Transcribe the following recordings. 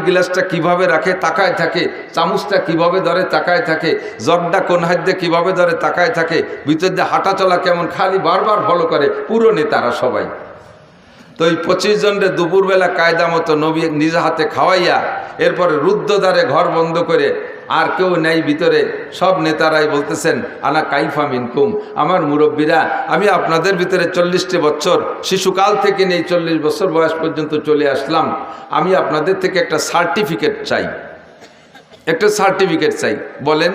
গ্লাসটা কিভাবে রাখে তাকায় থাকে, চামচটা কিভাবে ধরে তাকায় থাকে, জগটা কোন হাত দিয়ে কীভাবে ধরে তাকায় থাকে, ভিতর দিয়ে হাঁটা চলা কেমন, খালি বারবার ফলো করে পুরো নেতারা সবাই। তো এই 25 জনের দুপুরবেলা কায়দা মতো নবী নিজ হাতে খাওয়াইয়া এরপরে রুদ্ধদ্বারে ঘর বন্ধ করে, আর কেউ নেই ভিতরে, সব নেতারাই বলতেছেন আনা কাইফা মিনকুম, আমার মুরব্বীরা, আমি আপনাদের ভিতরে 40টি বছর শিশুকাল থেকে নেই 40 বছর বয়স পর্যন্ত চলে আসলাম, আমি আপনাদের থেকে একটা সার্টিফিকেট চাই, একটা সার্টিফিকেট চাই। বলেন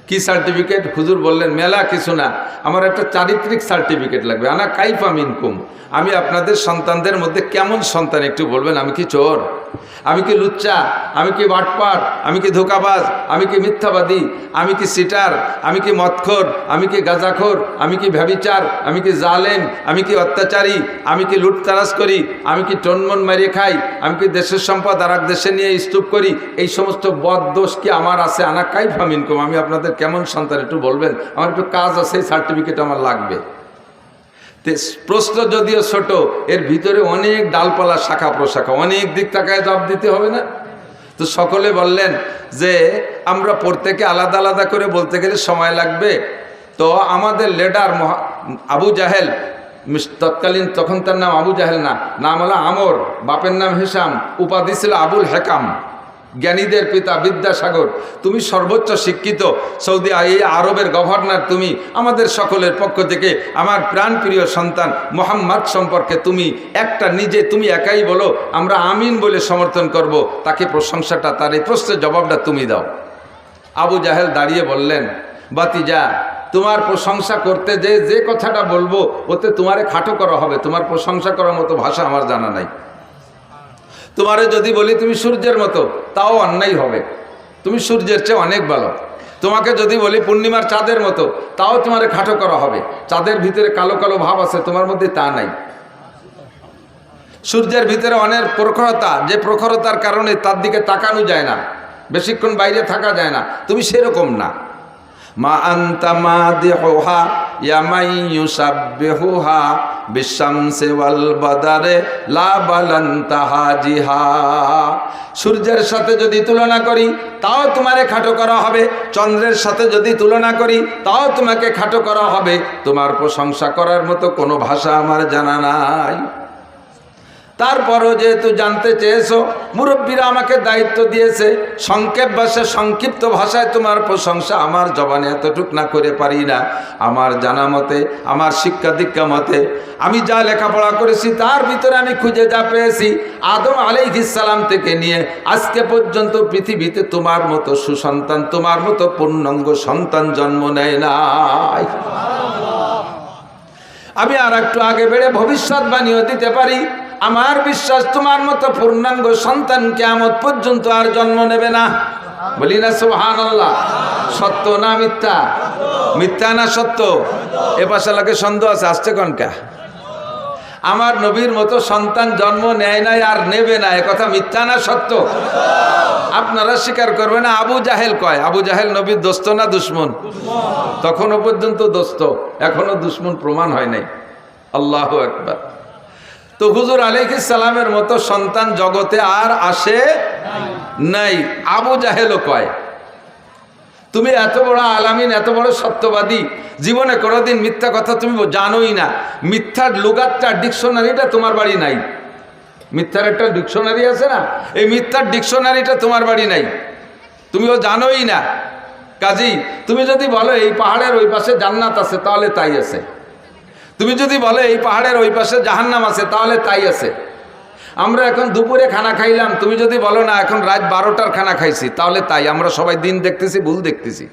কি সার্টিফিকেট? হুজুর বললেন মেলা কিছু না, আমার একটা চারিত্রিক সার্টিফিকেট লাগবে। আনা কাইফা মিনকুম, আমি আপনাদের সন্তানদের মধ্যে কেমন সন্তান একটু বলবেন। আমি কি চোর, আমি কি লুচ্চা, আমি কি বাটপার, আমি কি ধোকাবাজ, আমি কি মিথ্যাবাদী, আমি কি সিটার, আমি কি মদখোর, আমি কি গাঁজাখোর, আমি কি ব্যভিচার, আমি কি জালেম, আমি কি অত্যাচারী, আমি কি লুটতারাজ করি, আমি কি টনমন মারিয়ে খাই, আমি কি দেশের সম্পদ আর এক দেশে নিয়ে স্তূপ করি, এই সমস্ত বদ দোষ কি আমার আছে? আনা কাইফা মিনকুম, আমি আপনাদের কেমন সন্তান একটু বলবেন, আমার একটু কাজ আছে, এই সার্টিফিকেট আমার লাগবে। প্রশ্ন যদিও ছোট, এর ভিতরে অনেক ডালপালা শাখা প্রশাখা, অনেক দিক তাকায় জবাব দিতে হবে না? তো সকলে বললেন যে আমরা প্রত্যেকে আলাদা আলাদা করে বলতে গেলে সময় লাগবে। তো আমাদের লিডার আবু জাহেল, তৎকালীন তখন তার নাম আবু জাহেল না, নাম হলো আমর, বাপের নাম হিসাম, উপাধি ছিল আবুল হেকাম, জ্ঞানীদের পিতা, বিদ্যাসাগর, তুমি সর্বোচ্চ শিক্ষিত সৌদি আরবের গভর্নর, তুমি আমাদের সকলের পক্ষ থেকে আমার প্রাণপ্রিয় সন্তান মোহাম্মদ সম্পর্কে তুমি একটা নিজে তুমি একাই বলো, আমরা আমিন বলে সমর্থন করব, তাকে প্রশংসাটা, তার এই প্রশ্নের জবাবটা তুমি দাও। আবু জাহেল দাঁড়িয়ে বললেন, বাতিজা, তোমার প্রশংসা করতে যে কথাটা বলবো ওতে তোমারে খাটো করা হবে, তোমার প্রশংসা করার মতো ভাষা আমার জানা নাই। তোমারে যদি বলি তুমি সূর্যের মতো, তাও অন্যায় হবে, তুমি সূর্যের চেয়ে অনেক ভালো। তোমাকে যদি বলি পূর্ণিমার চাঁদের মতো, তাও তোমারে খাটো করা হবে, চাঁদের ভিতরে কালো কালো ভাব আছে, তোমার মধ্যে তা নাই। সূর্যের ভিতরে অনেক প্রখরতা, যে প্রখরতার কারণে তার দিকে তাকানো যায় না, বেশিক্ষণ বাইরে থাকা যায় না, তুমি সেরকম না। মা আনতা মাদিহুহা ইয়ামাই ইউসাব্বিহুহা বিশামসি ওয়াল বাদারে লা বালান্তা হাজিহা। সূর্যের সাথে যদি তুলনা করি তাও তোমারে খাটো করা হবে, চন্দ্রের সাথে যদি তুলনা করি তাও তোমাকে খাটো করা হবে, তোমার প্রশংসা করার মতো কোনো ভাষা আমার জানা নাই। তারপরও যেহেতু জানতে চেয়েছো, মুরব্বীরা আমাকে দায়িত্ব দিয়েছে, সংক্ষেপ ভাষায় সংক্ষিপ্ত ভাষায় তোমার প্রশংসা আমার জবানে এতটুক না করে পারি না। আমার জানা মতে, আমার শিক্ষা দীক্ষা মতে, আমি যা লেখাপড়া করেছি তার ভিতরে আমি খুঁজে যা পেয়েছি, আদম আলাইহিস সালাম থেকে নিয়ে আজকে পর্যন্ত পৃথিবীতে তোমার মতো সুসন্তান, তোমার মতো পূর্ণাঙ্গ সন্তান জন্ম নেয় নাই। আমি আর একটু আগে বেড়ে ভবিষ্যৎবাণীও দিতে পারি, আমার বিশ্বাস তোমার মতো পূর্ণাঙ্গ সন্তান কিয়ামত পর্যন্ত আর জন্ম নেবে না। বলি না সুবহানাল্লাহ। সত্য না মিথ্যা? মিথ্যা না সত্য? এ পাশে লাগে সন্দেহ আছে, আসছে কনকা? আমার নবীর মতো সন্তান জন্ম নেয় নাই আর নেবে না, এ কথা মিথ্যা না সত্য? আপনারা স্বীকার করবে না? আবু জাহেল কয়, আবু জাহেল নবীর দোস্ত না দুশ্মন? তখনও পর্যন্ত দোস্ত, এখনো দুশ্মন প্রমাণ হয় নাই। আল্লাহু আকবার। তো হুজুর আলাইহিস সালামের মতো সন্তান জগতে আর আসে নাই। আবু জাহেলও কয়, তুমি এত বড় আলামিন, এত বড় সত্যবাদী, জীবনে কোনোদিন মিথ্যা কথা তুমি জানোই না। মিথ্যার লুগাতটা, ডিকশনারিটা তোমার বাড়ি নাই। মিথ্যার একটা ডিকশনারি আছে না, এই মিথ্যার ডিকশনারিটা তোমার বাড়ি নাই, তুমিও জানোই না। কাজী তুমি যদি বলো এই পাহাড়ের ওই পাশে জান্নাত আছে, তাহলে তাই আছে। তুমি যদি বলে এই পাহাড়ের ওই পাশে জাহান্নাম আছে, তাহলে তাই আছে। আমরা এখন দুপুরে খানা খাইলাম, তুমি যদি বলো না এখন রাত 12টার খানা খাইছি, তাহলে তাই। আমরা সবাই দিন দেখতেছি, ভুল দেখতেছি।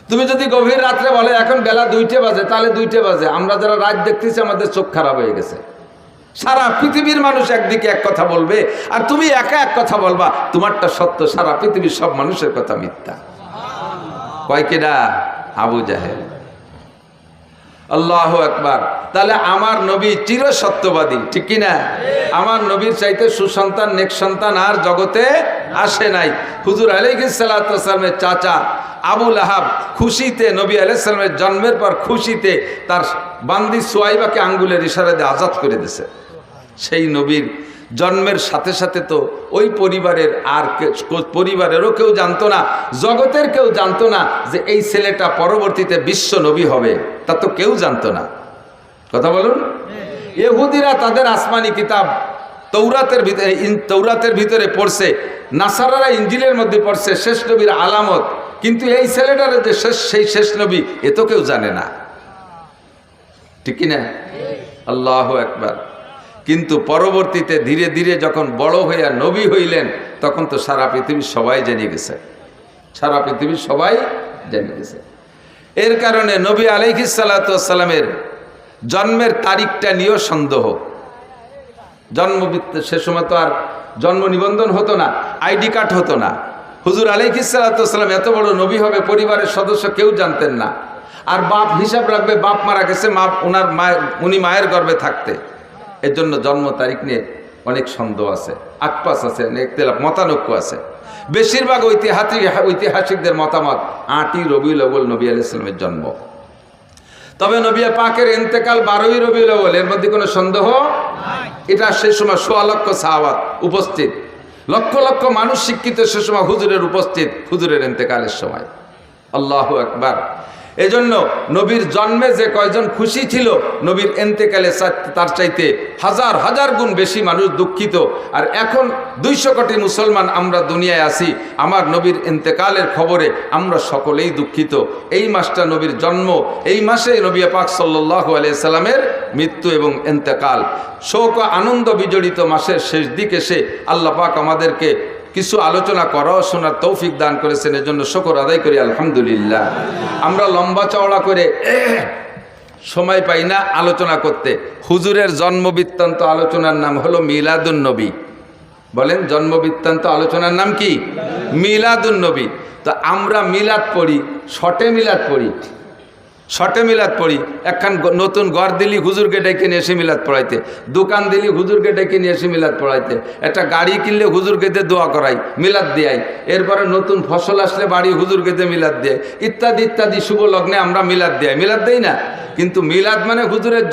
তুমি যদি গভীর রাত্রে বলে এখন বেলা 2টে বাজে, তাহলে 2টে বাজে। আমরা যারা রাত দেখতেছি আমাদের চোখ খারাপ হয়ে গেছে। সারা পৃথিবীর মানুষ একদিকে এক কথা বলবে, আর তুমি একা এক কথা বলবা, তোমারটা সত্য, সারা পৃথিবীর সব মানুষের কথা মিথ্যা। কয় কেডা? আবু জাহেল। আল্লাহু আকবার। তাহলে আমার নবী চির সত্যবাদী, ঠিক কি না? আমার নবীর চাইতে সুসন্তান, নেক সন্তান আর জগতে আসে নাই। হুজুর আলাইহিস সালাতু ওয়াস সালামের চাচা আবু লাহাব খুশিতে, নবী আলাইহিস সালামের জন্মের পর খুশিতে তার বান্দি সুয়াইবাকে আঙ্গুলের ইশারা দিয়ে আজাদ করে দিয়েছে। সেই নবীর জন্মের সাথে সাথে তো ওই পরিবারের আর পরিবারেরও কেউ জানতো না, জগতের কেউ জানতো না যে এই ছেলেটা পরবর্তীতে বিশ্ব নবী হবে, তা তো কেউ জানতো না। কথা বলুন। ইহুদিরা তাদের আসমানি কিতাব তৌরাতের ভিতরে পড়ছে, নাসারারা ইঞ্জিলের মধ্যে পড়ছে শেষ নবীর আলামত, কিন্তু এই ছেলেটার যে সেই শেষ নবী এ তো কেউ জানে না, ঠিক কিনা? আল্লাহু আকবার। কিন্তু পরবর্তীতে ধীরে ধীরে যখন বড় হইয়া নবী হইলেন তখন তো সারা পৃথিবীর সবাই জেনে গেছে, সারা পৃথিবীর সবাই জেনে গেছে। এর কারণে নবী আলাইহিস সালাতু ওয়াস সালামের জন্মের তারিখটা নিয়েও সন্দেহ। সে সময় তো আর জন্ম নিবন্ধন হতো না, আইডি কার্ড হতো না। হুজুর আলাইহিস সালাতু ওয়াস সালাম এত বড় নবী হবে পরিবারের সদস্য কেউ জানতেন না। আর বাপ হিসাব রাখবে, বাপ মারা গেছে, উনি মায়ের গর্ভে থাকতে। এর জন্য জন্ম তারিখ নিয়ে অনেক সন্দেহ আছে, আকপাস আছে, মতানৈক্য আছে। বেশিরভাগ ঐতিহাসিকদের মতামত 8ই রবিউল আউয়াল নবী আলাইহিস সালামের জন্ম। তবে নবী পাকের ইন্তেকাল 12ই রবিউল আউয়াল, এর মধ্যে কোনো সন্দেহ নাই। এটা সে সময় 1.25 লক্ষ সাহাবা উপস্থিত, লক্ষ লক্ষ মানুষ শিক্ষিত সে সময় হুজুরের উপস্থিত, হুজুরের ইন্তেকালের সময়। আল্লাহু আকবার। এজন্য নবীর জন্মে যে কয়জন খুশি ছিল, নবীর ইন্তেকালে তার চাইতে হাজার হাজার গুণ বেশি মানুষ দুঃখিত। আর এখন 200 কোটি মুসলমান আমরা দুনিয়ায় আছি, আমার নবীর ইন্তেকালের খবরে আমরা সকলেই দুঃখিত। এই মাসটা নবীর জন্ম, এই মাসে নবী পাক সাল্লাল্লাহু আলাইহি সাল্লামের মৃত্যু এবং ইন্তেকাল। শোক ও আনন্দ বিজড়িত মাসের শেষ দিকে এসে আল্লাহ পাক আমাদেরকে কিছু আলোচনা করাও শোনার তৌফিক দান করেছেন, এজন্য শুকর আদায় করি আলহামদুলিল্লাহ। আমরা লম্বা চওড়া করে সময় পাই না আলোচনা করতে। হুজুরের জন্ম বৃত্তান্ত আলোচনার নাম হলো মিলাদুন নবী। বলেন, জন্ম বৃত্তান্ত আলোচনার নাম কি? মিলাদুন নবী। তো আমরা মিলাদ পড়ি, শর্টে মিলাদ পড়ি, শর্টে মিলাদ পড়ি। একখান নতুন ঘর দিলি হুজুরকে ডেকে নিয়ে এসে মিলাদ পড়াইতে, দোকান দিলি হুজুরকে ডেকে নিয়ে এসে মিলাদ পড়াইতে, একটা গাড়ি কিনলে হুজুরকে দিয়ে দোয়া করাই, মিলাদ দেয়াই। এরপরে নতুন ফসল আসলে বাড়ি হুজুরকে দিয়ে মিলাদ দেয়, ইত্যাদি ইত্যাদি শুভ লগ্নে আমরা মিলাদ দেয়, মিলাদ দেই না? কিন্তু মিলাদ মানে হুজুরের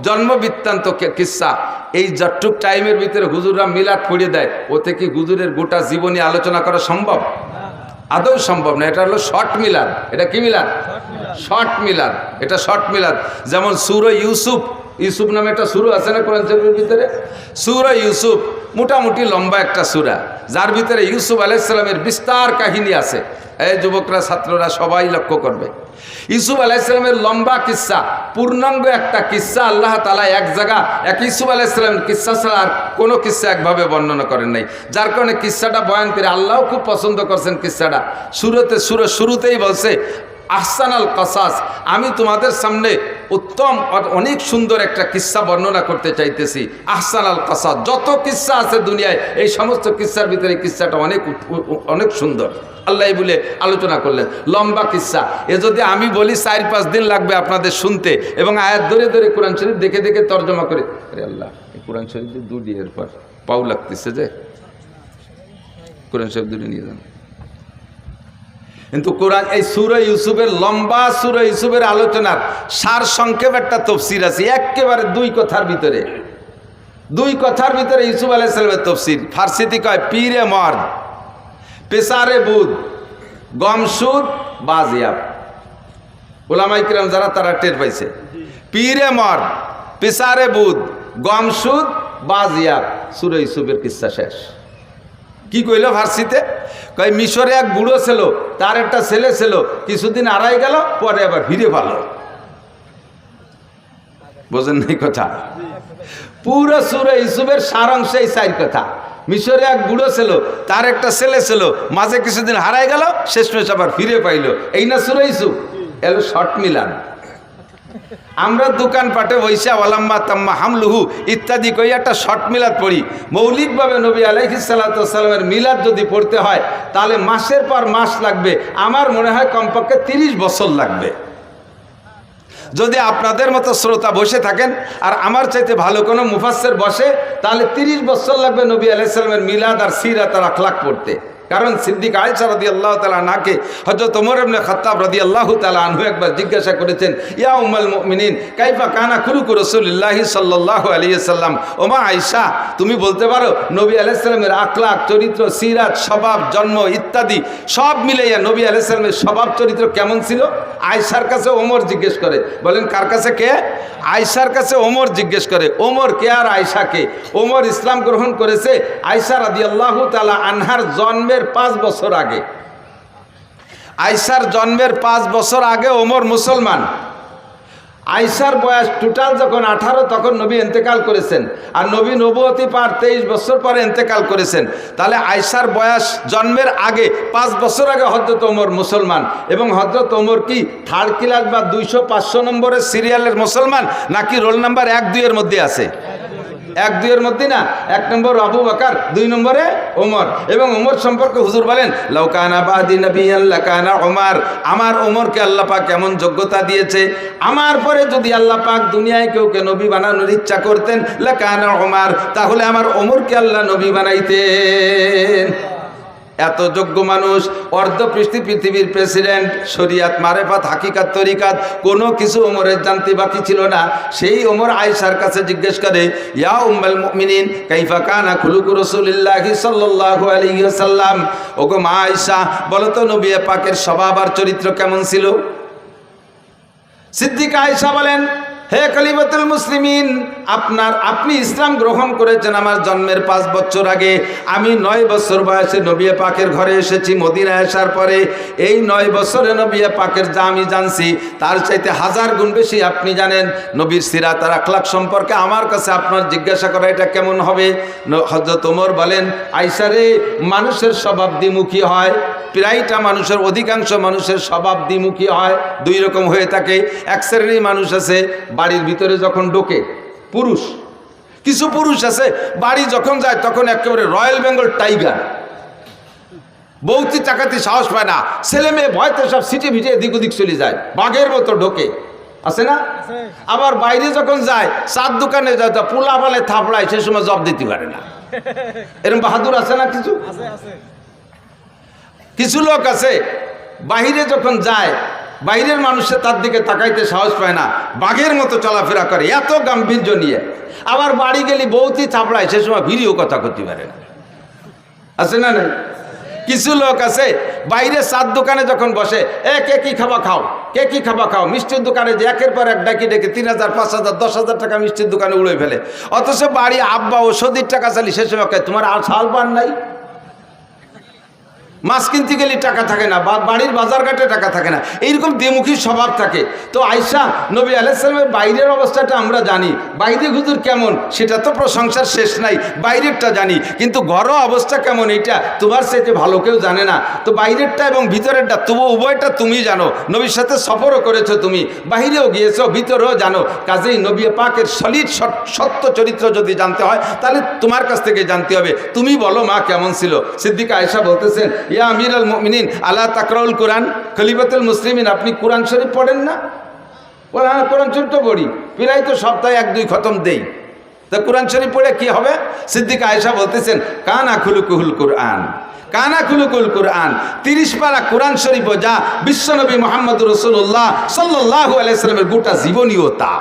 জন্ম বৃত্তান্ত কিসসা। এই যতটুক টাইমের ভিতরে হুজুররা মিলাদ পড়িয়ে দেয়, ওতে কি হুজুরের গোটা জীবনী আলোচনা করা সম্ভব? আদৌ সম্ভব না। এটা হলো শর্ট মিলাদ। এটা কি মিলাদ? শর্ট মিলাদ। এটা শর্ট মিলাদ। যেমন সূরা ইউসুফ, ইউসুফ নামে একটা সূরা আছে না কোরআন শরীফের ভিতরে? সূরা ইউসুফ মোটামুটি লম্বা একটা সূরা, যার ভিতরে ইউসুফ আলাইহিস সালামের বিস্তার কাহিনী আছে। এই যুবকরা, ছাত্ররা সবাই লক্ষ্য করবে। ইউসুফ আলাইহিস সালামের লম্বা কিসসা, পূর্ণাঙ্গ একটা কিসসা আল্লাহ তাআলা এক জায়গা এক ইউসুফ আলাইহিস সালামের কিসসা ছাড়া আর কোনো কিসসা একভাবে বর্ণনা করেন নাই। যার কারণে কিসসাটা বয়ান করে আল্লাহও খুব পছন্দ করছেন। কিসসাটা শুরুতেই বলছে আহসানাল কসাস, আমি তোমাদের সামনে উত্তম অনেক সুন্দর একটা কিসসা বর্ণনা করতে চাইতেছি। আহসানাল কসাস, যত কিসসা আছে দুনিয়ায় এই সমস্ত কিসসার ভিতরে কিসসাটা অনেক সুন্দর। আল্লাহ বলে আলোচনা করলেন লম্বা কিসসা। এ যদি আমি বলি 4-5 দিন লাগবে আপনাদের শুনতে, এবং আয়াত ধরে ধরে কোরআন শরীফ দেখে দেখে তর্জমা করে। আরে আল্লাহ, এই কোরআন শরীফ দুটি এরপর পাও লাগতেছে যে কোরআন শরীফ দুটি নিয়ে যান। কিন্তু কোরআন এই সূরা ইউসুফের লম্বা সূরা ইউসুফের আলোচনার সার সংক্ষেপ একটা তাফসীর আছে, একেবারে 2 কথার ভিতরে ইউসুফ আলাইহিস সালামের তাফসীর। ফার্সিতে কয় পীরে মর্দ, পেসারে বুদ, গমসুদ, বাজিয়াব। উলামায়ে কিরাম যারা তারা টের পাইছে, পীরে মর্দ, পেসারে বুদ, গমসুদ, বাজিয়াব। সূরা ইউসুফের কিসসা শেষ। কি কইল ফার্সিতে? কয় মিশরে এক বুড়ো ছিল, তার একটা ছেলে ছিল, কিছুদিন আড়াই গেল, পরে আবার ফিরে পেল। বোঝেন নাই কথা? পুরো সূরা ইউসুফের সারাংশ এই 4 কথা। মিশরে এক বুড়ো ছিল, তার একটা ছেলে ছিল, মাঝে কিছুদিন হারাই গেল, শেষমেশ আবার ফিরে পাইল। এই না সূরা ইউসুফ? এলো শর্ট মিলাদ। আমরা দোকানপাটে বৈশা ওয়ালাম্মা তাম্মা হামলুহু ইত্যাদি কই একটা শর্ট মিলাদ পড়ি। মৌলিকভাবে নবী আলাইহিস সালাতু ওয়াস সালামের মিলাদ যদি পড়তে হয় তাহলে মাসের পর মাস লাগবে। আমার মনে হয় কমপক্ষে 30 বছর লাগবে। যদি আপনাদের মতো শ্রোতা বসে থাকেন আর আমার চাইতে ভালো কোনো মুফাসসির বসে, তাহলে 30 বছর লাগবে নবী আলাইহিস সালামের মিলাদ আর সিরাত আর আখলাক পড়তে। কারণ সিদ্দিক আয়েশা রাদিয়াল্লাহু তাআলা আনহাকে হযরত ওমর ইবনে খাত্তাব রাদিয়াল্লাহু তাআলা আনহু একবার জিজ্ঞাসা করেছেন, ইয়া উম্মুল মুমিনিন কাইফা কানা খুলুকু রাসূলিল্লাহি সাল্লাল্লাহু আলাইহি সাল্লাম। ওমা আয়েশা, তুমি বলতে পারো নবী আলাইহিস সালামের আখলাক, চরিত্র, সিরাত, স্বভাব, জন্ম ইত্যাদি সব মিলাইয়া নবী আলাইহিস সালামের স্বভাব চরিত্র কেমন ছিল? আয়েশার কাছে ওমর জিজ্ঞেস করে। বলেন কার কাছে? কে? আয়েশার কাছে ওমর জিজ্ঞেস করে। ওমর কে আর আয়েশা কে? ওমর ইসলাম গ্রহণ করেছে আয়েশা রাদিয়াল্লাহু তাআলা আনহার জন্মের 5 বছর আগে। আয়েশার জন্মের 5 বছর আগে ওমর মুসলমান। আয়েশার বয়স টোটাল যখন 18 তখন নবী ইন্তেকাল করেছেন, আর নবী নবুয়তি পার 23 বছর পরে ইন্তেকাল করেছেন। তাহলে আয়েশার বয়স জন্মের আগে 5 বছর আগে হযরত ওমর মুসলমান। এবং হযরত ওমর কি 3rd ক্লাস বা 200-500 নম্বরের সিরিয়ালের মুসলমান, নাকি রোল নাম্বার 1-2 এর মধ্যে আছে? 1-2 এর মধ্যে না। 1 নম্বর আবু বকর, 2 নম্বরে ওমর। এবং ওমর সম্পর্কে হুজুর বলেন, লাউ কানা বাদি নবিয়ান লাকানা ওমর। আমার ওমরকে আল্লাহ পাক কেমন যোগ্যতা দিয়েছে, আমার পরে যদি আল্লাহ পাক দুনিয়ায় কেউকে নবী বানানোর ইচ্ছা করতেন লাকানা ওমর, তাহলে আমার ওমরকে আল্লাহ নবী বানাইতেন। এত যোগ্য মানুষ, অর্ধপৃষ্ঠি পৃথিবীর প্রেসিডেন্ট, শরিয়াত, মারেফাত, হাকিকাত, তরিকাত কোনো কিছু ওমরের জানতে বাকি ছিল না। সেই ওমর আয়েশার কাছে জিজ্ঞেস করে, ইয়া উম্মুল মুমিনিন কাইফা কানা খুলুকু রাসূলিল্লাহি সাল্লাল্লাহু আলাইহি ওয়াসাল্লাম। ওগো মা আয়েশা, বলো তো নবী পাকের স্বভাব আর চরিত্র কেমন ছিল? সিদ্দিকা আয়েশা বলেন, হে খলিফাতুল মুসলিমিন, আপনি ইসলাম গ্রহণ করেছেন আমার জন্মের 5 বছর আগে। আমি 9 বছর বয়সে নবী পাকের ঘরে এসেছি মদিনায় আসার পরে। এই 9 বছরে নবী পাকের যা আমি জানছি তার চাইতে 1000 গুণ বেশি আপনি জানেন। নবীর সিরাত আর আখলাক সম্পর্কে আমার কাছে আপনার জিজ্ঞাসা করা এটা কেমন হবে? হযরত ওমর বলেন, আয়েশা রে, মানুষের স্বভাব দ্বিমুখী হয়। প্রায়টা মানুষের, অধিকাংশ মানুষের স্বভাব দ্বিমুখী হয়, 2 রকম হয়ে থাকে। এক শ্রেণীর মানুষ আছে বাড়ির ভিতরে যখন ঢোকে পুরুষ, কিছু পুরুষ আছে বাড়ি যখন যায় তখন একেবারে রয়্যাল বেঙ্গল টাইগার, বউতি চাকাতি সাহস পায় না, ছেলে মেয়ে ভয়তে সব সিটে ভিটে এদিক ওদিক চলে যায়, বাঘের মতো ঢোকে, আছে না? আবার বাইরে যখন যায়, চার দোকানে যায়, পোলা বলে থাপড়ায়, সে সময় জব দিতে পারে না। এরকম বাহাদুর আছে না? কিছু লোক আছে বাহিরে যখন যায়, বাইরের মানুষের তার দিকে তাকাইতে সাহস পায় না, বাঘের মতো চলাফেরা করে, এত গাম্ভীর্য নিয়ে। আবার বাড়ি গেলি বউতি থাপড়ায়, সে সময় ভিড়িও কথা করতে পারে না, আছে না? নাই। কিছু লোক আছে বাইরে চার দোকানে যখন বসে, কে কি খাবা খাও, কে কি খাবা খাও, মিষ্টির দোকানে যে একের পর এক ডাকি ডেকে 3000, 5000, 10,000 টাকা মিষ্টির দোকানে উড়ে ফেলে। অথচ বাড়ি আব্বা ওষুধের টাকা চালি, সে সময় তোমার আর শাল পান নাই। মাছ কিনতে গেলে টাকা থাকে না, বাড়ির বাজার ঘাটে টাকা থাকে না, এইরকম দ্বিমুখী স্বভাব থাকে। তো আয়েশা, নবী আলাইহিস সালামের বাইরের অবস্থাটা আমরা জানি, বাইরে হুজুর কেমন সেটা তো প্রশংসার শেষ নাই, বাইরেরটা জানি, কিন্তু ঘরোয়া অবস্থা কেমন এটা তোমার চাইতে ভালো কেউ জানে না। তো বাইরেরটা এবং ভিতরেরটা তবু উভয়টা তুমি জানো, নবীর সাথে সফরও করেছো তুমি, বাহিরেও গিয়েছো, ভিতরেও জানো। কাজেই নবী পাকের সলিড সত্য চরিত্র যদি জানতে হয় তাহলে তোমার কাছ থেকে জানতে হবে। তুমি বলো মা কেমন ছিল? সিদ্দিকা আয়েশা বলতেছেন, ইয়া আমিরুল মুমিনিন আলা তাকরাউল কোরআন। খলিফাতুল মুসলিমিন, আপনি কোরআন শরীফ পড়েন না? বলে হ্যাঁ, কোরআন শরীফ তো পড়ি, প্রায় তো সপ্তাহে 1-2 খতম দেই। তা কোরআন শরীফ পড়ে কি হবে? সিদ্দিকা আয়েশা বলতেছেন, কানা খুলুকুল কোরআন, কানা খুলুকুল কোরআন। 30 পারা কোরআন শরীফ যা বিশ্বনবী মুহাম্মদুর রাসূলুল্লাহ সাল্লাল্লাহু আলাইহি সাল্লামের গোটা জীবনীয়তা।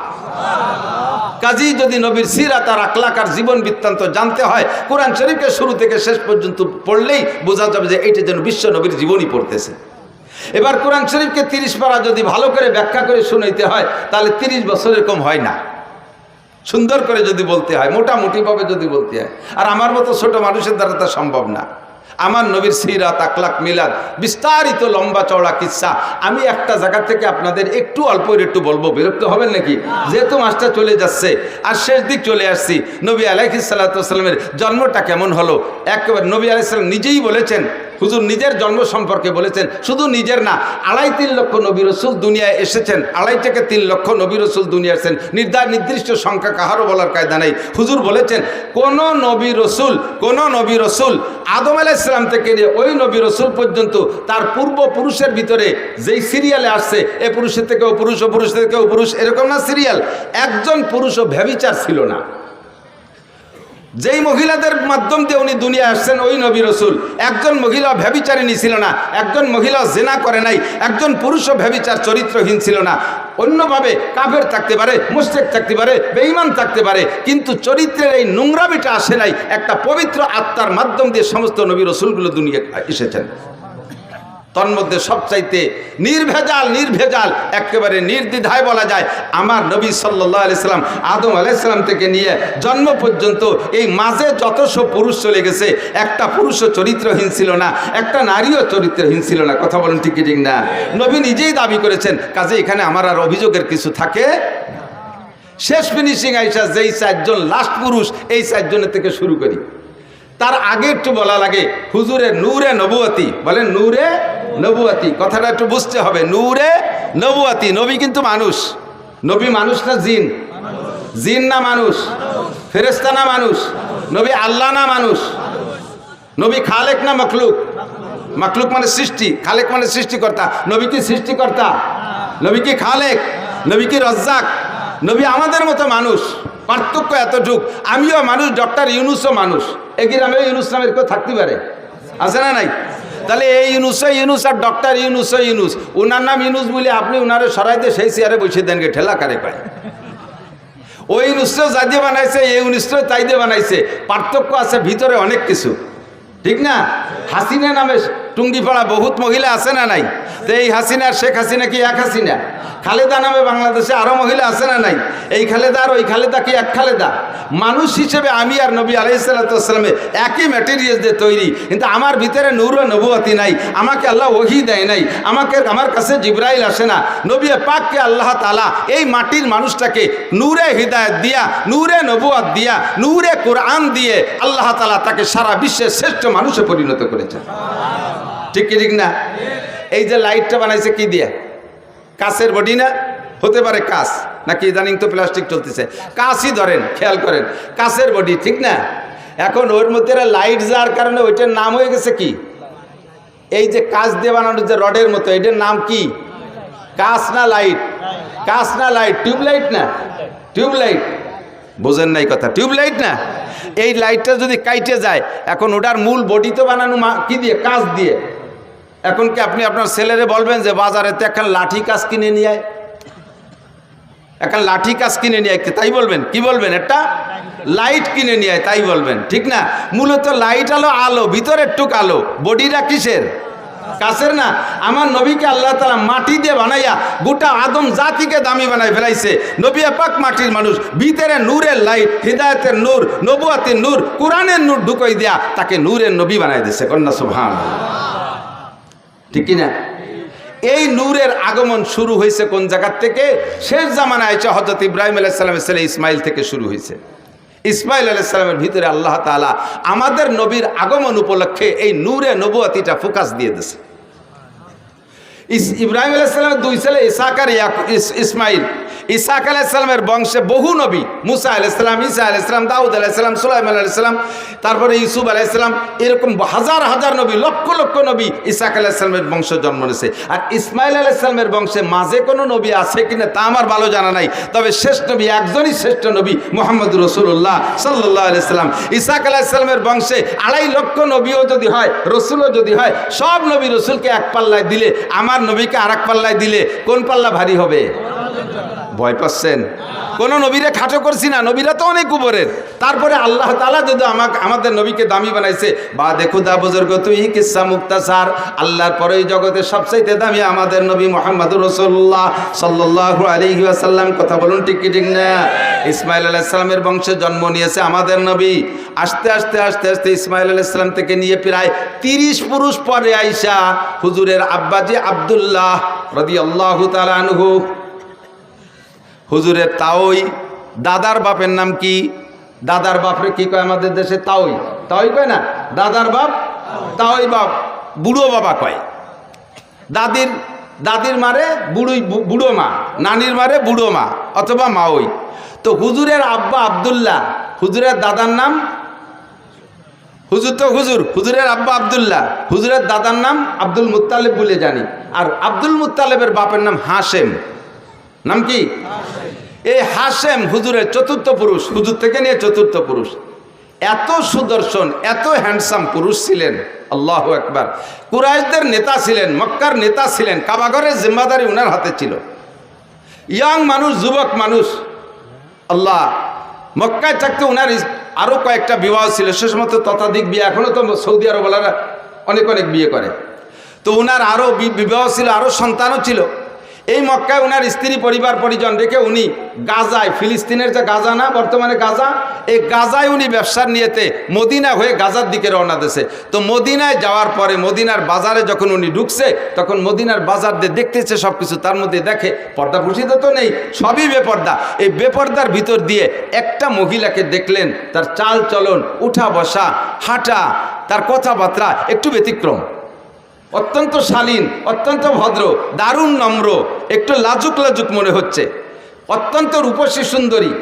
কাজী যদি নবীর সিরাত আর আখলাক আর জীবন বৃত্তান্ত জানতে হয়, কোরআন শরীফকে শুরু থেকে শেষ পর্যন্ত পড়লেই বোঝা যাবে যে এইটা যেন বিশ্ব নবীর জীবনী পড়তেছে। এবার কোরআন শরীফকে 30 পারা যদি ভালো করে ব্যাখ্যা করে শুনাইতে হয় তাহলে 30 বছরের কম হয় না। সুন্দর করে যদি বলতে হয়, মোটামুটিভাবে যদি বলতে হয়, আর আমার মতো ছোট মানুষের দ্বারা তা সম্ভব না। আমার নবীর সিরাত, আখলাক, মিলাদ, বিস্তারিত লম্বা চওড়া কিচ্ছা আমি একটা জায়গা থেকে আপনাদের একটু অল্প একটু বলবো, বিরক্ত হবেন নাকি? যেহেতু মাসটা চলে যাচ্ছে আর শেষ দিক চলে আসছি, নবী আলাইহিস সালাতু ওয়াস সালামের জন্মটা কেমন হলো একেবারে নবী আলাইহিস সালাম নিজেই বলেছেন, হুজুর নিজের জন্ম সম্পর্কে বলেছেন, শুধু নিজের না, 2.5-3 লক্ষ নবী রাসূল দুনিয়ায় এসেছেন, 2.5 থেকে 3 লক্ষ নবী রাসূল দুনিয়ায় এসেছেন, নির্দিষ্ট সংখ্যা কাহারও বলার কায়দা নেই। হুজুর বলেছেন কোন নবী রাসূল আদম আলাইহিস সালাম থেকে নিয়ে ওই নবী রাসূল পর্যন্ত তার পূর্বপুরুষের ভিতরে যেই সিরিয়ালে আসছে, এ পুরুষের থেকেও পুরুষ, ও পুরুষ থেকেও পুরুষ, এরকম না সিরিয়াল, একজন পুরুষও ব্যভিচার ছিল না। যেই মহিলাদের মাধ্যম দিয়ে উনি দুনিয়া আসছেন ওই নবী রসুল একজন মহিলা ব্যভিচারিণী ছিল না, একজন মহিলা জেনা করে নাই, একজন পুরুষও ব্যভিচার চরিত্রহীন ছিল না। অন্যভাবে কাফের থাকতে পারে, মুশরিক থাকতে পারে, বেঈমান থাকতে পারে, কিন্তু চরিত্রের এই নোংরামিটা আসে নাই। একটা পবিত্র আত্মার মাধ্যম দিয়ে সমস্ত নবী রসুলগুলো দুনিয়া এসেছেন। তন্মধ্যে সবচাইতে নির্ভেজাল একেবারে নির্দ্বিধায় বলা যায় আমার নবী সাল্লাল্লাহু আলাইহি সাল্লাম আদম আলাইহিস সালাম থেকে নিয়ে জন্ম পর্যন্ত এই মাঝে যত সব পুরুষ চলে গেছে, একটা পুরুষও চরিত্রহীন ছিল না, একটা নারীও চরিত্রহীন ছিল না। কথা বলেন ঠিক কি ঠিক না? নবী নিজেই দাবি করেছেন, কাজে এখানে আমার আর অভিযোগের কিছু থাকে। শেষ ফিনিশিং আইসা যেই চারজন লাস্ট পুরুষ, এই চারজনের থেকে শুরু করি। তার আগে একটু বলা লাগে হুজুরের নূরে নবুয়তি। বলেন নূরে নবুয়তি, কথাটা একটু বুঝতে হবে। নূরে নবুয়তি, নবী কিন্তু মানুষ। নবী মানুষ না জিন? জিন না মানুষ? ফেরেশতা না মানুষ? নবী আল্লাহ না মানুষ? নবী খালেক না মখলুক? মখলুক মানে সৃষ্টি, খালেক মানে সৃষ্টিকর্তা। নবী কি সৃষ্টিকর্তা? নবী কি খালেক? নবী কি রজ্জাক? নবী আমাদের মতো মানুষ, পার্থক্য এতটুক। আমিও মানুষ, ডক্টর ইউনুসও মানুষ। এই গ্রামে ইউনুস নামের কেউ থাকতে পারে? আছে না নাই? তাহলে এই ইউনুস আর ডক্টর ইউনুস, উনার নাম ইউনুস বলে আপনি উনারে সরাই দিয়ে সেই চেয়ারে বসে দেন গে, ঠেলা কারে পায়। ওই ইউনুসও যা দিয়ে বানাইছে, এই ইউনুসও তাই দিয়ে বানাইছে। পার্থক্য আছে ভিতরে অনেক কিছু, ঠিক না? হাসিনা নামে টুঙ্গিপাড়া বহুত মহিলা আছে না নাই? তো এই হাসিনা আর শেখ হাসিনা কি এক হাসিনা? খালেদা নামে বাংলাদেশে আরো মহিলা আছে না নাই? এই খালেদা আর ওই খালেদা কি এক খালেদা? মানুষ হিসেবে আমি আর নবী আলাইহিস সালাতু ওয়াস সালামে একই ম্যাটেরিয়াল দিয়ে তৈরি, কিন্তু আমার ভিতরে নূর ও নবুয়তি নাই। আমাকে আল্লাহ ওহী দেয় নাই, আমার কাছে জিবরাইল আসে না। নবী পাককে আল্লাহ তাআলা এই মাটির মানুষটাকে নূরে হিদায়াত দিয়া, নূরে নবুয়ত দিয়া, নূরে কোরআন দিয়ে আল্লাহ তাআলা তাকে সারা বিশ্বের শ্রেষ্ঠ মানুষে পরিণত করেছেন। ঠিক কি ঠিক না? এই যে লাইটটা বানাইছে কি দিয়ে? কাঁচের বডি না? হতে পারে কাঁচ, নাকি ইদানিং তো প্লাস্টিক চলতেছে। কাঁচই ধরেন, খেয়াল করেন, কাঁচের বডি, ঠিক না? এখন ওর মধ্যে লাইট যাওয়ার কারণে ওইটার নাম হয়ে গেছে কি? এই যে কাঁচ দিয়ে বানানো যে রডের মতো, এটার নাম কি? কাঁচ না লাইট? কাঁচ না লাইট? টিউবলাইট না? টিউবলাইট। বোঝেন নাই কথা? টিউবলাইট না? এই লাইটটা যদি কাইটে যায়, এখন ওটার মূল বডি তো বানানো কি দিয়ে? কাঁচ দিয়ে। এখন কি আপনি আপনার ছেলেরে বলবেন যে বাজারে তো এখন লাঠি কাজ কিনে নিয়ে আয়, এখন লাঠি কাজ কিনে নিয়ে আয়, তাই বলবেন? কি বলবেন? একটা লাইট কিনে নিয়ে আয়, তাই বলবেন, ঠিক না? মূলত লাইট হলো আলো, ভিতরের টুক আলো। বডিটা কিসের? কাছের না? আমার নবীকে আল্লাহ তাআলা মাটি দিয়ে বানাইয়া গোটা আদম জাতিকে দামি বানাই ফেলাইছে। নবী পাক মাটির মানুষ, ভিতরে নূরের লাইট, হিদায়াতের নূর, নবুয়তের নূর, কোরআনের নূর ঢুকাই দিয়া তাকে নূরের নবী বানাই দিয়েছে। কন্যা সুবহানাল্লাহ, ঠিক কিনা? এই নূরের আগমন শুরু হয়েছে কোন জায়গার থেকে? শেষ জামানায় এসে হযরত ইব্রাহিম আলাইহিস সালামের ছেলে ইসমাইল থেকে শুরু হয়েছে। ইসমাইল আলাইহিস সালামের ভিতরে আল্লাহ তাআলা আমাদের নবীর আগমন উপলক্ষে এই নূরে নবুয়তিটা ফোকাস দিয়ে দিয়েছে। ইব্রাহিম আলাইহিস সালামের দুই ছেলে ইসহাক আর ইসমাইল। ইসহাক আলাইহিস সালামের বংশে বহু নবী, মুসা আলাইহিস সালাম, ঈসা আলাইহিস সালাম, দাউদ আলাইহিস সালাম, সুলাইমান আলাইহিস সালাম, তারপরে ইউসুফ আলাইহিস সালাম, এরকম হাজার হাজার নবী, লক্ষ লক্ষ নবী ইসহাক আলাইহিস সালামের বংশে জন্ম নিয়েছে। আর ইসমাইল আলাইহিস সালামের বংশে মাঝে কোনো নবী আছে কিনা তা আমার ভালো জানা নাই, তবে শেষ নবী একজনই শ্রেষ্ঠ নবী, মুহাম্মদুর রাসূলুল্লাহ সাল্লাল্লাহু আলাইহি সাল্লাম। ইসহাক আলাইহিস সালামের বংশে 2.5 লক্ষ নবীও যদি হয়, রসুলও যদি হয়, সব নবী রসুলকে এক পাল্লায় দিলে, আমার নবীকে আর এক পাল্লায় দিলে কোন পাল্লা ভারী হবে? ভয় পাচ্ছেন? কোন নবীরে খাটো করছি না, নবীরা তো অনেক উপরের। তারপরে আল্লাহ তাআলা যদি আমাদের নবীকে দামি বানাইছে, বা দেখো দা বুজুর্গ তুই কিসসা মুক্তাসার, আল্লাহর পরে এই জগতে সবচাইতে দামি আমাদের নবী মুহাম্মদুর রাসূলুল্লাহ সাল্লাল্লাহু আলাইহি ওয়াসাল্লাম। কথা বলুন ঠিক কি ঠিক না? ইসমাইল আলাইহিস সালামের বংশে জন্ম নিয়েছে আমাদের নবী। আস্তে আস্তে আস্তে আস্তে ইসমাইল আলাইহিস সালাম থেকে নিয়ে প্রায় 30 পুরুষ পরে আইসা হুজুরের আব্বাজি আব্দুল্লাহ রাদিয়াল্লাহু তাআলা আনহু, হুজুরের তাওই, দাদার বাপের নাম কি? দাদার বাপরে কি কয় আমাদের দেশে? তাওই। তাওই কয় না? দাদার বাপ তাওই বাপ, বুড়ো বাবা কয়। দাদির মারে বুড়ো মা, নানির মারে বুড়ো মা অথবা মাওই। তো হুজুরের আব্বা আব্দুল্লাহ, হুজুরের দাদার নাম হুজুর, তো হুজুরের আব্বা আব্দুল্লাহ, হুজুরের দাদার নাম আব্দুল মুত্তালিব বলে জানি। আর আব্দুল মুত্তালিবের বাপের নাম হাশেম। নাম কি? এই হাশেম হুজুরের চতুর্থ পুরুষ, হুজুর থেকে নিয়ে চতুর্থ পুরুষ। এত সুদর্শন এত হ্যান্ডসাম পুরুষ ছিলেন, আল্লাহু আকবার। কুরাইশদের নেতা ছিলেন, মক্কার নেতা ছিলেন, কাবাঘরের জিম্মাদারি উনার হাতে ছিল। ইয়াং মানুষ, যুবক মানুষ, আল্লাহ। মক্কায় থাকতে উনার আরও কয়েকটা বিবাহ ছিল, সে সময় তো ততাধিক বিয়ে, এখনও তো সৌদি আরবওয়ালারা অনেক অনেক বিয়ে করে। তো উনার আরও বিবাহ ছিল, আরও সন্তানও ছিল। এই মক্কায় উনার স্ত্রী পরিবার পরিজন রেখে উনি গাজায়, ফিলিস্তিনের যে গাজা না বর্তমানে গাজা, এই গাজায় উনি ব্যবসার নিয়েতে মদিনা হয়ে গাজার দিকে রওনা দিয়েছে। তো মদিনায় যাওয়ার পরে মদিনার বাজারে যখন উনি ঢুকছে, তখন মদিনার বাজার দিয়ে দেখতেছে সব কিছু, তার মধ্যে দেখে পর্দা পুষিত তো নেই, সবই বেপর্দা। এই বেপর্দার ভিতর দিয়ে একটা মহিলাকে দেখলেন, তার চাল চলন, উঠা বসা, হাঁটা, তার কথাবার্তা একটু ব্যতিক্রম, অত্যন্ত শালীন, অত্যন্ত ভদ্র, দারুণ নম্র, একটু লাজুক লাজুক মনে হচ্ছে, অত্যন্ত রূপসী সুন্দরী।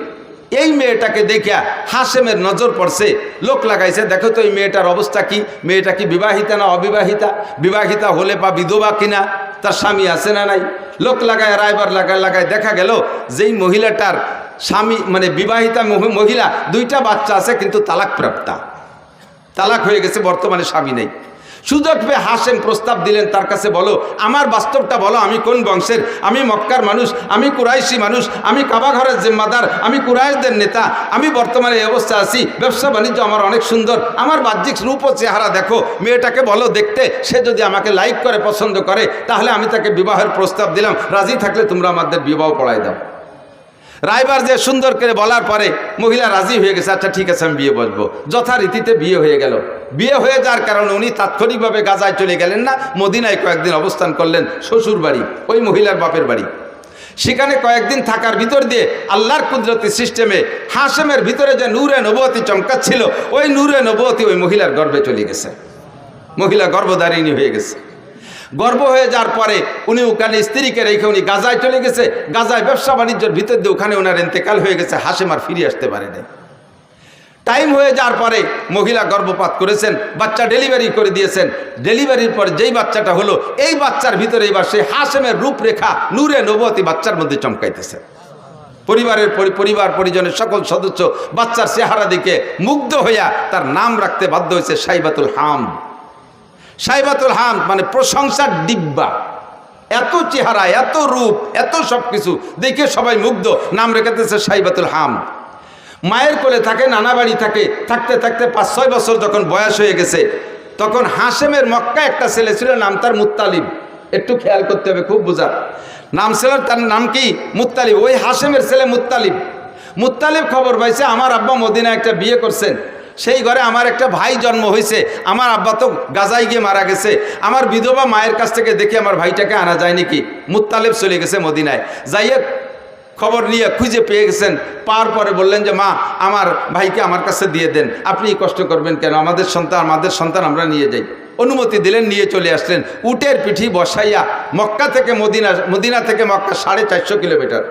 এই মেয়েটাকে দেখিয়া হাশেমের নজর পড়ছে, লোক লাগাইছে, দেখো তো এই মেয়েটার অবস্থা কি, মেয়েটা কি বিবাহিতা না অবিবাহিতা, বিবাহিতা হলে বা বিধবা কিনা, তার স্বামী আছে না নাই। লোক লাগায় রায়বার লাগায় দেখা গেল যেই মহিলাটার স্বামী মানে বিবাহিতা মহিলা, 2টা বাচ্চা আছে, কিন্তু তালাক প্রাপ্তা, তালাক হয়ে গেছে, বর্তমানে স্বামী নেই। সুযোগ পেয়ে হাশেম প্রস্তাব দিলেন, তার কাছে বলো, আমার বাস্তবটা বলো, আমি কোন বংশের, আমি মক্কার মানুষ, আমি কুরাইশি মানুষ, আমি কাবাঘরের জিম্মাদার, আমি কুরাইশদের নেতা, আমি বর্তমানে এই অবস্থা আছি, ব্যবসা বাণিজ্য আমার অনেক সুন্দর, আমার বাহ্যিক রূপ ও চেহারা দেখো, মেয়েটাকে বলো দেখতে, সে যদি আমাকে লাইক করে পছন্দ করে তাহলে আমি তাকে বিবাহের প্রস্তাব দিলাম, রাজি থাকলে তোমরা আমাদের বিবাহ পড়াই দাও। রায়বার যে সুন্দর করে বলার পরে মহিলা রাজি হয়ে গেছে, আচ্ছা ঠিক আছে আমি বিয়ে বসবো। যথারীতিতে বিয়ে হয়ে গেল। বিয়ে হয়ে যাওয়ার কারণে উনি তাৎক্ষণিকভাবে গাজায় চলে গেলেন না, মদিনায় কয়েকদিন অবস্থান করলেন, শ্বশুর বাড়ি, ওই মহিলার বাপের বাড়ি। সেখানে কয়েকদিন থাকার ভিতর দিয়ে আল্লাহর কুদরতি সিস্টেমে হাশেমের ভিতরে যে নূরে নবুয়তি চমকাচ্ছিল, ওই নূরে নবুয়তি ওই মহিলার গর্ভে চলে গেছে, মহিলা গর্ভধারিণী হয়ে গেছে। গর্ভ হয়ে যাওয়ার পরে উনি ওখানে স্ত্রীকে রেখে উনি গাজায় চলে গেছে। গাজায় ব্যবসা বাণিজ্যের ভিতর দিয়ে ওখানে ওনার ইন্তেকাল হয়ে গেছে, হাশেম আর ফিরে আসতে পারেনি। টাইম হয়ে যাওয়ার পরে মহিলা গর্ভপাত করেছেন, বাচ্চা ডেলিভারি করে দিয়েছেন। ডেলিভারির পরে যেই বাচ্চাটা হলো, এই বাচ্চার ভিতরে এবার সেই হাশেমের রূপরেখা নূরে নবুয়তি বাচ্চার মধ্যে চমকাইতেছে। পরিবার পরিজনের সকল সদস্য বাচ্চার চেহারা দিকে মুগ্ধ হইয়া তার নাম রাখতে বাধ্য হয়েছে সাইবাতুল হাম। সাইবাতুল হাম মানে প্রশংসার ডিব্বা, এত চেহারা, এত রূপ, এত সব কিছু দেখে সবাই মুগ্ধ, নাম রেখেতেছে সাইবাতুল হাম। মায়ের কোলে থাকে, নানা বাড়ি থাকে, থাকতে থাকতে 5-6 বছর যখন বয়স হয়ে গেছে, তখন হাশেমের মক্কা একটা ছেলে ছিল, নাম তার মুত্তালিব। একটু খেয়াল করতে হবে, খুব বোঝার নাম ছিল, তার নাম কি মুত্তালিব। ওই হাশেমের ছেলে মুত্তালিব। মুত্তালিব খবর পাইছে আমার আব্বা মদিনা একটা বিয়ে করছেন, সেই ঘরে আমার একটা ভাই জন্ম হয়েছে, আমার আব্বা তো গাজায় গিয়ে মারা গেছে, আমার বিধবা মায়ের কাছ থেকে দেখে আমার ভাইটাকে আনা যায় নাকি। মুত্তালিব চলে গেছে মদিনায়, যাইয়ে খবর নিয়ে খুঁজে পেয়ে গেছেন। পাওয়ার পরে বললেন যে মা, আমার ভাইকে আমার কাছে দিয়ে দেন, আপনি কষ্ট করবেন কেন, আমাদের সন্তান আমরা নিয়ে যাই। অনুমতি দিলেন, নিয়ে চলে আসলেন। উটের পিঠি বসাইয়া মক্কা থেকে মদিনা থেকে মক্কা 450 কিলোমিটার,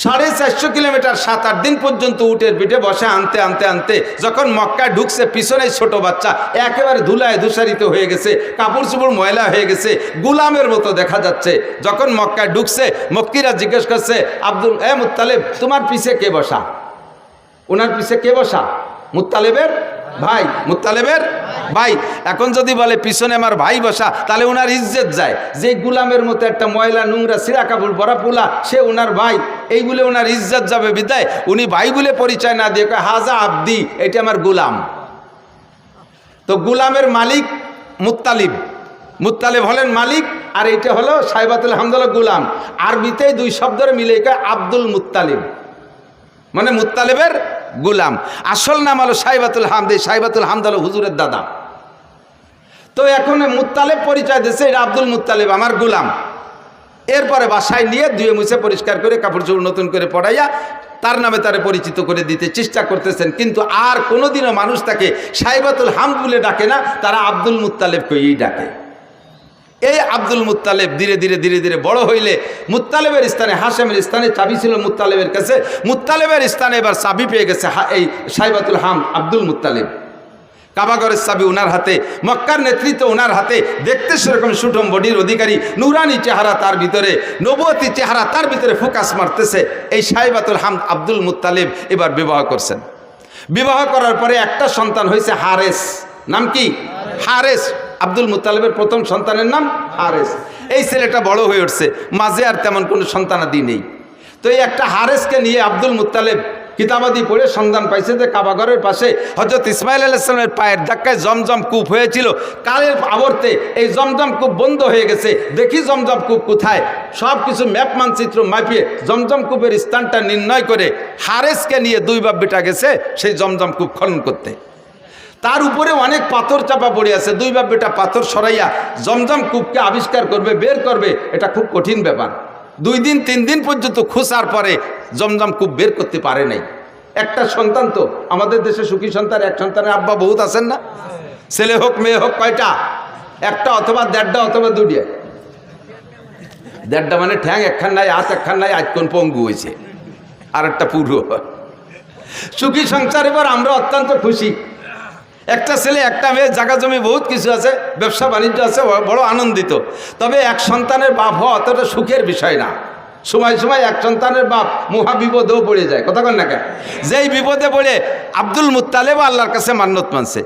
450 কিলোমিটার 7-8 দিন পর্যন্ত উটের পিঠে বসে আনতে আনতে আনতে যখন মক্কায় ঢুকছে, পিছনে ছোট বাচ্চা একেবারে ধুলায় ধূসারিত হয়ে গেছে, কাপড় চোপড় ময়লা হয়ে গেছে, গুলামের মতো দেখা যাচ্ছে। যখন মক্কায় ঢুকছে, মক্কিরা জিজ্ঞেস করছে, আব্দুল মুত্তালিব, তোমার পিছে কে বসা? ওনার পিছে কে বসা? মুত্তালিবের ভাই, মুত্তালিবের ভাই। এখন যদি বলে পিছনে আমার ভাই বসা, তাহলে ওনার ইজ্জত যায়। যে গুলামের মতো একটা ময়লা নোংরা সিরা কাপড় পরা পোলা, সে ওনার ভাই, এই বলে ওনার ইজ্জত যাবে। বিদায় উনি ভাই বলে পরিচয় না দিয়ে কয়, হাজা আব্দি, এটা আমার গুলাম। তো গুলামের মালিক মুত্তালিব, মুত্তালিব হলেন মালিক, আর এইটা হলো সাইবাতুল হামদ গুলাম। আরবিতেই 2 শব্দের মিলে কয় আব্দুল মুত্তালিব, মানে মুত্তালিবের গুলাম। আসল নাম হলো সাইবাতুল হামদ। সাইবাতুল হামদ হলো হুজুরের দাদা। তো এখন মুত্তালিব পরিচয় দিচ্ছে, এটা আব্দুল মুত্তালিব আমার গুলাম। এরপরে বাসায় নিয়ে ধুয়ে মুছে পরিষ্কার করে কাপড় চোপড় নতুন করে পড়াইয়া তার নামে তারে পরিচিত করে দিতে চেষ্টা করতেছেন। কিন্তু আর কোনোদিনও মানুষ তাকে সাইবাতুল হামদ বলে ডাকে না, তারা আব্দুল মুত্তালিবকেই ডাকে। এই আব্দুল মুত্তালিব ধীরে ধীরে ধীরে ধীরে বড় হইলে মুত্তালিবের স্থানে, হাশেমের স্থানে চাবি ছিল মুত্তালিবের কাছে, মুত্তালিবের স্থানে এবার চাবি পেয়ে গেছে এই সাইবাতুল হাম আব্দুল মুত্তালিব। কাবাগরের চাবি ওনার হাতে, মক্কার নেতৃত্ব ওনার হাতে। দেখতে সেরকম সুঠম বডির অধিকারী, নুরানি চেহারা তার ভিতরে, নবুয়তি চেহারা তার ভিতরে ফোকাস মারতেছে। এই সাইবাতুল হাম আব্দুল মুত্তালিব এবার বিবাহ করছেন। বিবাহ করার পরে একটা সন্তান হয়েছে হারেস। নাম কি? হারেস। আব্দুল মুত্তালিবের প্রথম সন্তানের নাম হারেস। এই ছেলেটা বড় হয়ে উঠছে, মাঝে আর তেমন কোনো সন্তানাদি নেই। তো এই একটা হারেসকে নিয়ে আব্দুল মুত্তালিব কিতাবাদি পড়ে সন্ধান পাইছে যে কাবাঘরের পাশে হযরত ইসমাইল আলাইহিস সালামের পায়ের ধাক্কায় জমজম কূপ হয়েছিল। কালের আবর্তে এই জমজম কূপ বন্ধ হয়ে গেছে। দেখি জমজম কূপ কোথায়, সব কিছু ম্যাপ মানচিত্র মাপিয়ে জমজম কূপের স্থানটা নির্ণয় করে হারেসকে নিয়ে দুই বাপ বেটা গেছে সেই জমজম কূপ খনন করতে। তার উপরে অনেক পাথর চাপা পড়ে আছে। দুই বাপ বেটা পাথর সরাইয়া জমজম কূপকে আবিষ্কার করবে, বের করবে, এটা খুব কঠিন ব্যাপার। 2 দিন 3 দিন পর্যন্ত খোঁজার পরে জমজম কূপ বের করতে পারে নাই। একটা সন্তান, তো আমাদের দেশে সুখী সন্তান, এক সন্তানের আব্বা বহুত আছেন না? ছেলে হোক মেয়ে হোক কয়টা? একটা অথবা 1.5টা অথবা 2টা। 1.5টা মানে ঠ্যাং একখান নাই, হাত একখান নাই, আজ কোন পঙ্গু হয়েছে, আর একটা পুরো সুখী সংসার। এবার আমরা অত্যন্ত খুশি। একটা ছেলে একটা মেয়ে, জায়গা জমি বহুত কিছু আছে, ব্যবসা বাণিজ্য আছে, বড় আনন্দিত। তবে এক সন্তানের বাপ হওয়া অতটা সুখের বিষয় না। সময় সময় এক সন্তানের বাপ মহা বিপদেও পড়ে যায়। কথা কন না কেন? যেই বিপদে পড়ে আব্দুল মুত্তালিব আল্লাহর কাছে মান্নত মানছে।